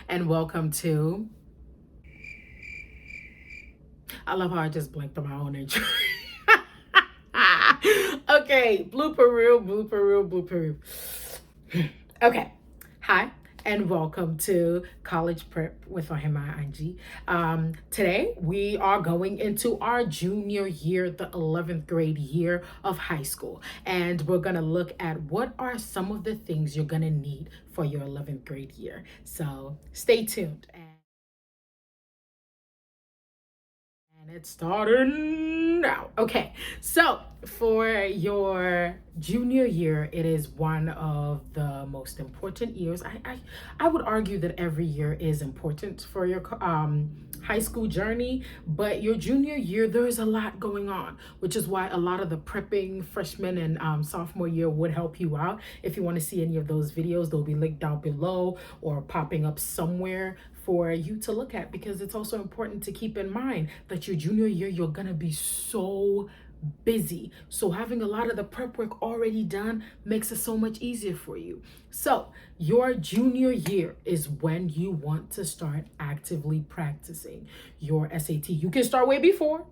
and welcome to. I love how I just blinked on my own intro. Okay, blooper reel, blooper reel, blooper reel. Okay, hi, and welcome to College Prep with Ohima Angie. Today, we are going into our junior year, the 11th grade year of high school, and we're going to look at what are some of the things you're going to need for your 11th grade year. So stay tuned. And it's starting now. Okay, so for your junior year, it is one of the most important years. I would argue that every year is important for your high school journey, but your junior year, there is a lot going on, which is why a lot of the prepping freshman and sophomore year would help you out. If you want to see any of those videos, they'll be linked down below or popping up somewhere for you to look at, because it's also important to keep in mind that your junior year, you're gonna be so busy. So having a lot of the prep work already done makes it so much easier for you. So your junior year is when you want to start actively practicing your SAT. You can start way before.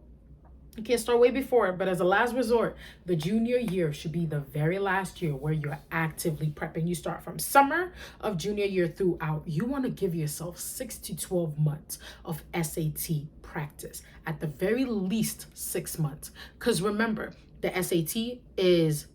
You can't start way before, but as a last resort, the junior year should be the very last year where you're actively prepping. You start from summer of junior year throughout. You want to give yourself 6 to 12 months of SAT practice, at the very least 6 months. Because remember, the SAT is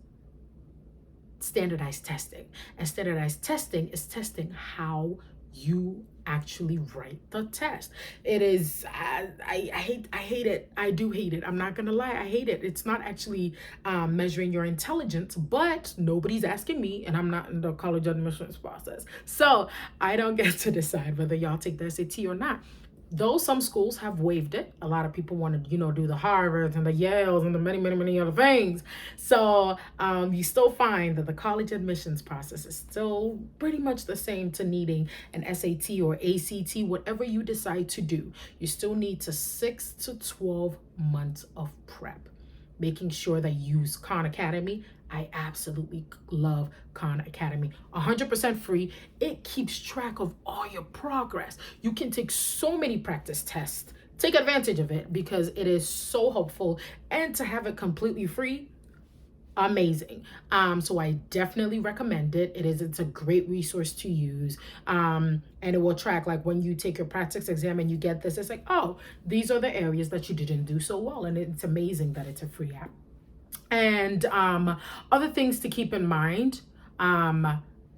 standardized testing, and standardized testing is testing how you actually write the test. It is I hate it. I do hate it. I'm not gonna lie, I hate it. It's not actually measuring your intelligence, but nobody's asking me, and I'm not in the college admissions process, so I don't get to decide whether y'all take the SAT or not. Though some schools have waived it, a lot of people want to, do the Harvards and the Yales and the many other things. So you still find that the college admissions process is still pretty much the same to needing an SAT or ACT, whatever you decide to do. You still need 6 to 12 months of prep, making sure that you use Khan Academy. I absolutely love Khan Academy. 100% free. It keeps track of all your progress. You can take so many practice tests. Take advantage of it because it is so helpful. And to have it completely free, amazing. So I definitely recommend it. It's a great resource to use. And it will track, like, when you take your practice exam and you get this, it's like, oh, these are the areas that you didn't do so well. And it's amazing that it's a free app. And other things to keep in mind,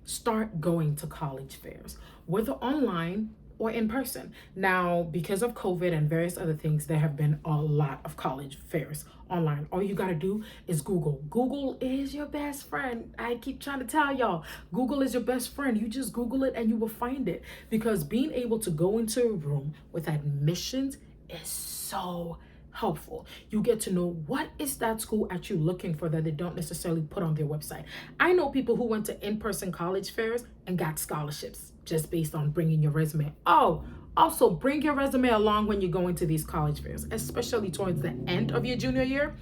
start going to college fairs, whether online or in person. Now, because of COVID and various other things, there have been a lot of college fairs online. All you got to do is Google. Google is your best friend. I keep trying to tell y'all, Google is your best friend. You just Google it and you will find it, because being able to go into a room with admissions is so helpful. You get to know what is that school actually looking for that they don't necessarily put on their website. I know people who went to in-person college fairs and got scholarships just based on bringing your resume. Oh, also bring your resume along when you're going to these college fairs, especially towards the end of your junior year.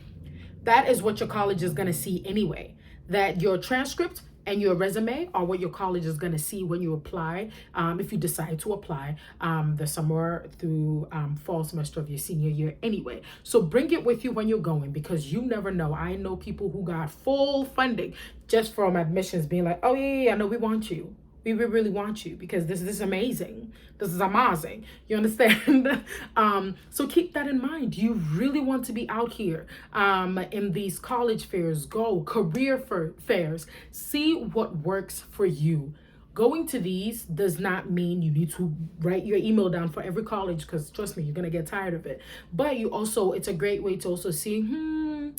That is what your college is going to see anyway. That your transcript and your resume are what your college is going to see when you apply, if you decide to apply the summer through fall semester of your senior year anyway. So bring it with you when you're going, because you never know. I know people who got full funding just from admissions being like, oh yeah, I know, we want you. We really want you because this is amazing. This is amazing. You understand? So keep that in mind. You really want to be out here in these college fairs. Go career fairs. See what works for you. Going to these does not mean you need to write your email down for every college, because trust me, you're gonna get tired of it. But it's a great way to also see,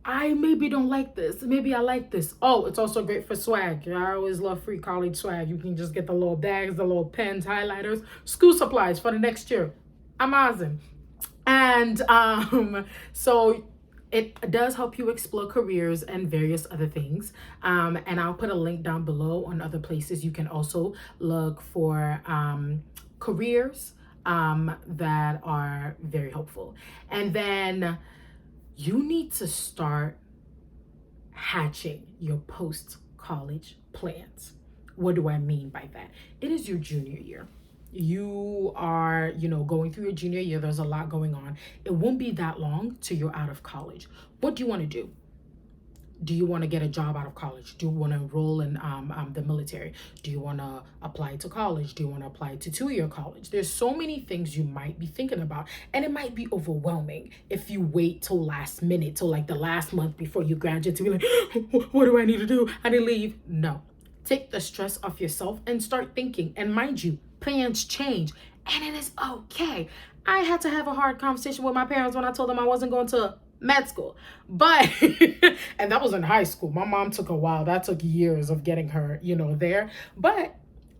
I maybe don't like this. Maybe I like this. Oh, it's also great for swag. I always love free college swag. You can just get the little bags, the little pens, highlighters, school supplies for the next year. Amazing. And so it does help you explore careers and various other things. And I'll put a link down below on other places. You can also look for careers that are very helpful. And then you need to start hatching your post-college plans. What do I mean by that? It is your junior year. You are, going through your junior year. There's a lot going on. It won't be that long till you're out of college. What do you want to do? Do you want to get a job out of college? Do you want to enroll in the military? Do you want to apply to college? Do you want to apply to two-year college? There's so many things you might be thinking about, and it might be overwhelming if you wait till last minute, till like the last month before you graduate to be like, what do I need to do? I need to leave. No. Take the stress off yourself and start thinking. And mind you, plans change, and it is okay. I had to have a hard conversation with my parents when I told them I wasn't going to med school, but and that was in high school. My mom took a while. That took years of getting her there, but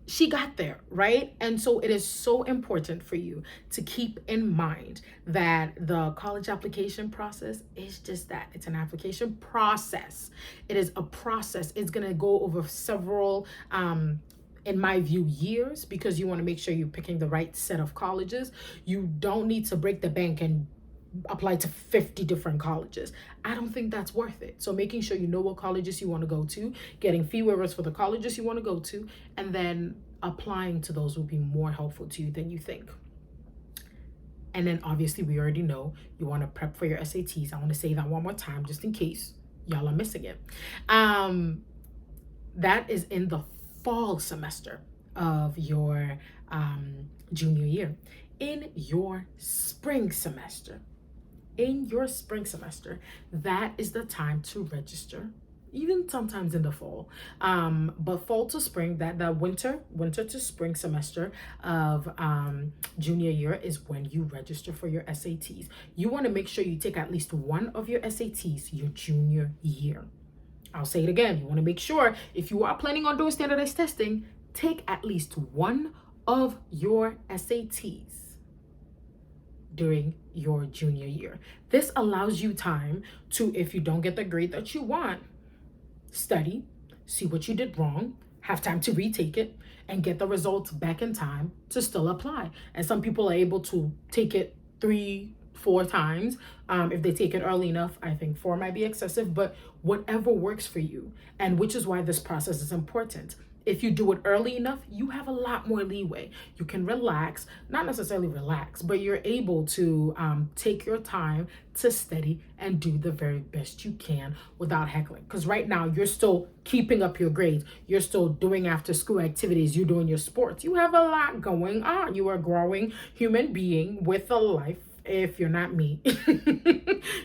she got there, right? And so it is so important for you to keep in mind that the college application process is just that. It's an application process. It is a process. It's going to go over several in my view, years, because you want to make sure you're picking the right set of colleges. You don't need to break the bank and apply to 50 different colleges. I don't think that's worth it. So making sure you know what colleges you want to go to, getting fee waivers for the colleges you want to go to, and then applying to those will be more helpful to you than you think. And then obviously we already know you want to prep for your SATs. I want to say that one more time just in case y'all are missing it. That is in the fall semester of your junior year. In your spring semester, that is the time to register, even sometimes in the fall. But fall to spring, that winter to spring semester of junior year is when you register for your SATs. You want to make sure you take at least one of your SATs your junior year. I'll say it again. You want to make sure if you are planning on doing standardized testing, take at least one of your SATs during your junior year. This allows you time to, if you don't get the grade that you want, study, see what you did wrong, have time to retake it, and get the results back in time to still apply. And some people are able to take it 3-4 times. If they take it early enough, I think 4 might be excessive, but whatever works for you. And which is why this process is important. If you do it early enough, you have a lot more leeway. You can relax, not necessarily relax, but you're able to take your time to study and do the very best you can without heckling. Because right now you're still keeping up your grades. You're still doing after school activities. You're doing your sports. You have a lot going on. You are a growing human being with a life. If you're not me,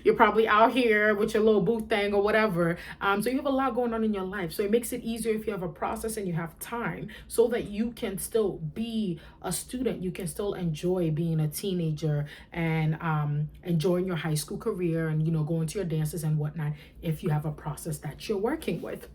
you're probably out here with your little booth thing or whatever. So you have a lot going on in your life. So it makes it easier if you have a process and you have time so that you can still be a student. You can still enjoy being a teenager and enjoying your high school career and, going to your dances and whatnot if you have a process that you're working with.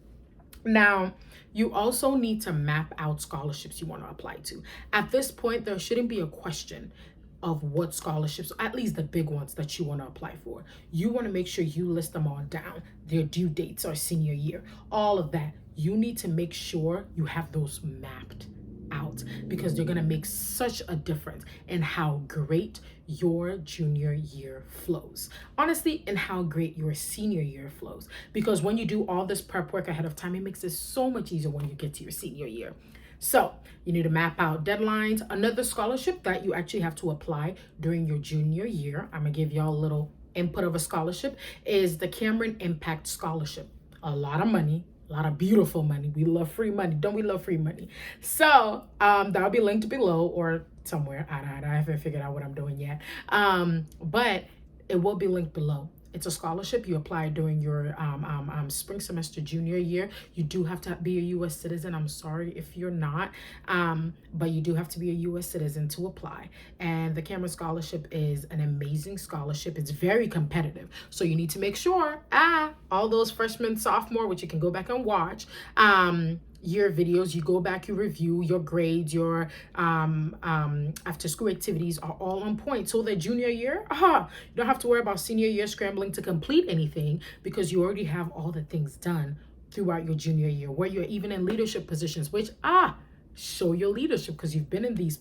Now, you also need to map out scholarships you want to apply to. At this point, there shouldn't be a question of what scholarships, at least the big ones that you want to apply for. You want to make sure you list them all down. Their due dates are senior year, all of that. You need to make sure you have those mapped out because they're going to make such a difference in how great your junior year flows. Honestly, and how great your senior year flows. Because when you do all this prep work ahead of time, it makes it so much easier when you get to your senior year. So you need to map out deadlines. Another scholarship that you actually have to apply during your junior year, I'm gonna give y'all a little input of a scholarship, is the Cameron Impact Scholarship. A lot of money, a lot of beautiful money. We love free money. Don't we love free money? So that'll be linked below or somewhere. I haven't figured out what I'm doing yet. But it will be linked below. It's a scholarship you apply during your spring semester junior year. You do have to be a U.S. citizen. I'm sorry if you're not, but you do have to be a U.S. citizen to apply. And the Cameron Scholarship is an amazing scholarship. It's very competitive. So you need to make sure, all those freshmen, sophomore, which you can go back and watch, your videos, you go back, you review your grades, your after school activities are all on point. So the junior year, you don't have to worry about senior year scrambling to complete anything because you already have all the things done throughout your junior year where you're even in leadership positions, which show your leadership because you've been in these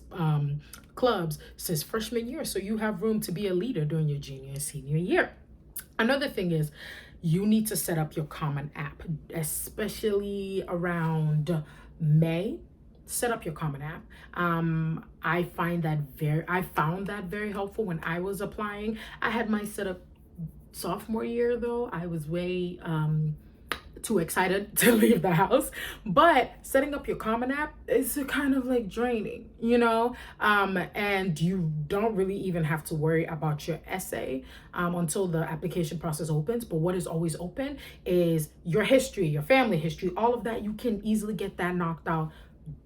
clubs since freshman year. So you have room to be a leader during your junior and senior year. Another thing is, you need to set up your Common App, especially around May, set up your Common App. I found that very helpful when I was applying. I had my set up sophomore year though. I was way too excited to leave the house, but setting up your Common App is kind of like draining, and you don't really even have to worry about your essay until the application process opens. But what is always open is your history, your family history, all of that. You can easily get that knocked out,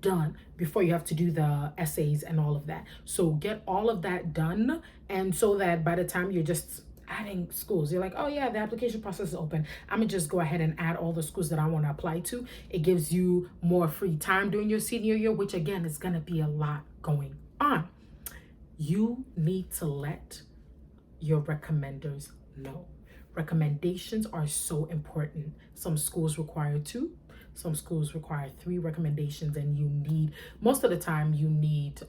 done, before you have to do the essays and all of that. So get all of that done, and so that by the time you're just adding schools, you're like, oh yeah, the application process is open, I'm gonna just go ahead and add all the schools that I want to apply to. It gives you more free time during your senior year, which again is gonna be a lot going on. You need to let your recommenders know. Recommendations are so important. Some schools require 2, some schools require 3 recommendations, and most of the time you need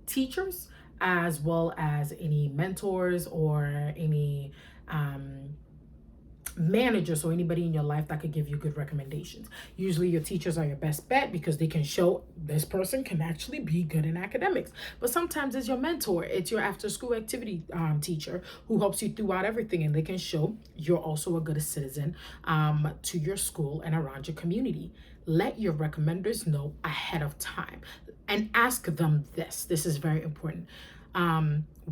teachers as well as any mentors or any managers or anybody in your life that could give you good recommendations. Usually your teachers are your best bet because they can show this person can actually be good in academics. But sometimes it's your mentor, it's your after school activity teacher who helps you throughout everything, and they can show you're also a good citizen to your school and around your community. Let your recommenders know ahead of time and ask them this. This is very important.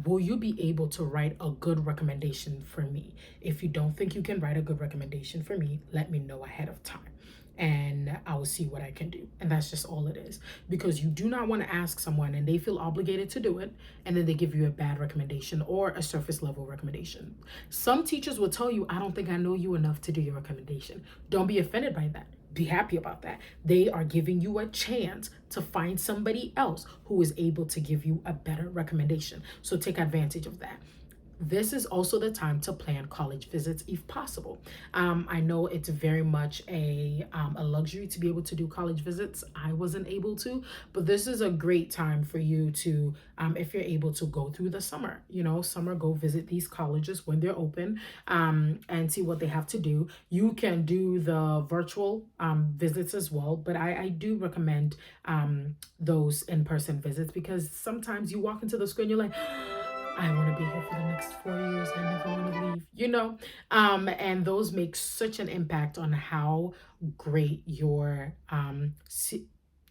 Will you be able to write a good recommendation for me? If you don't think you can write a good recommendation for me, let me know ahead of time and I will see what I can do. And that's just all it is. Because you do not want to ask someone and they feel obligated to do it, and then they give you a bad recommendation or a surface level recommendation. Some teachers will tell you, I don't think I know you enough to do your recommendation. Don't be offended by that. Be happy about that. They are giving you a chance to find somebody else who is able to give you a better recommendation. So take advantage of that. This is also the time to plan college visits if possible. I know it's very much a luxury to be able to do college visits. I wasn't able to, but this is a great time for you to, if you're able to go through the summer, go visit these colleges when they're open and see what they have to do. You can do the virtual visits as well, but I do recommend those in-person visits, because sometimes you walk into the school and you're like, I want to be here for the next 4 years. I never want to leave, and those make such an impact on how great your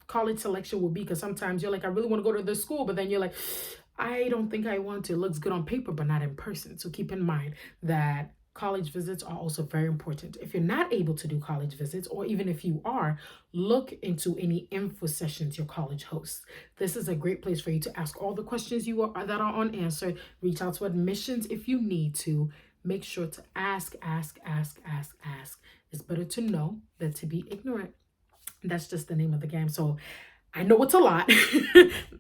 college selection will be. Because sometimes you're like, I really want to go to this school, but then you're like, I don't think I want to. It looks good on paper, but not in person. So keep in mind that college visits are also very important. If you're not able to do college visits, or even if you are, look into any info sessions your college hosts. This is a great place for you to ask all the questions that are unanswered. Reach out to admissions if you need to. Make sure to ask. It's better to know than to be ignorant. That's just the name of the game. So I know it's a lot.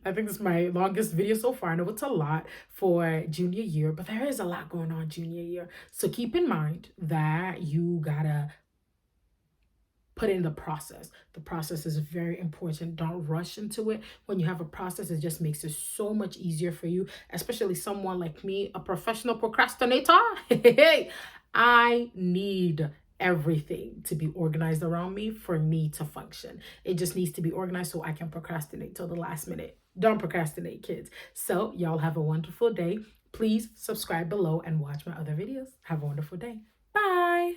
I think this is my longest video so far. I know it's a lot for junior year, but there is a lot going on junior year. So keep in mind that you gotta put in the process. The process is very important. Don't rush into it. When you have a process, it just makes it so much easier for you, especially someone like me, a professional procrastinator. I need everything to be organized around me for me to function. It just needs to be organized so I can procrastinate till the last minute. Don't procrastinate, kids. So y'all have a wonderful day. Please subscribe below and watch my other videos. Have a wonderful day. Bye.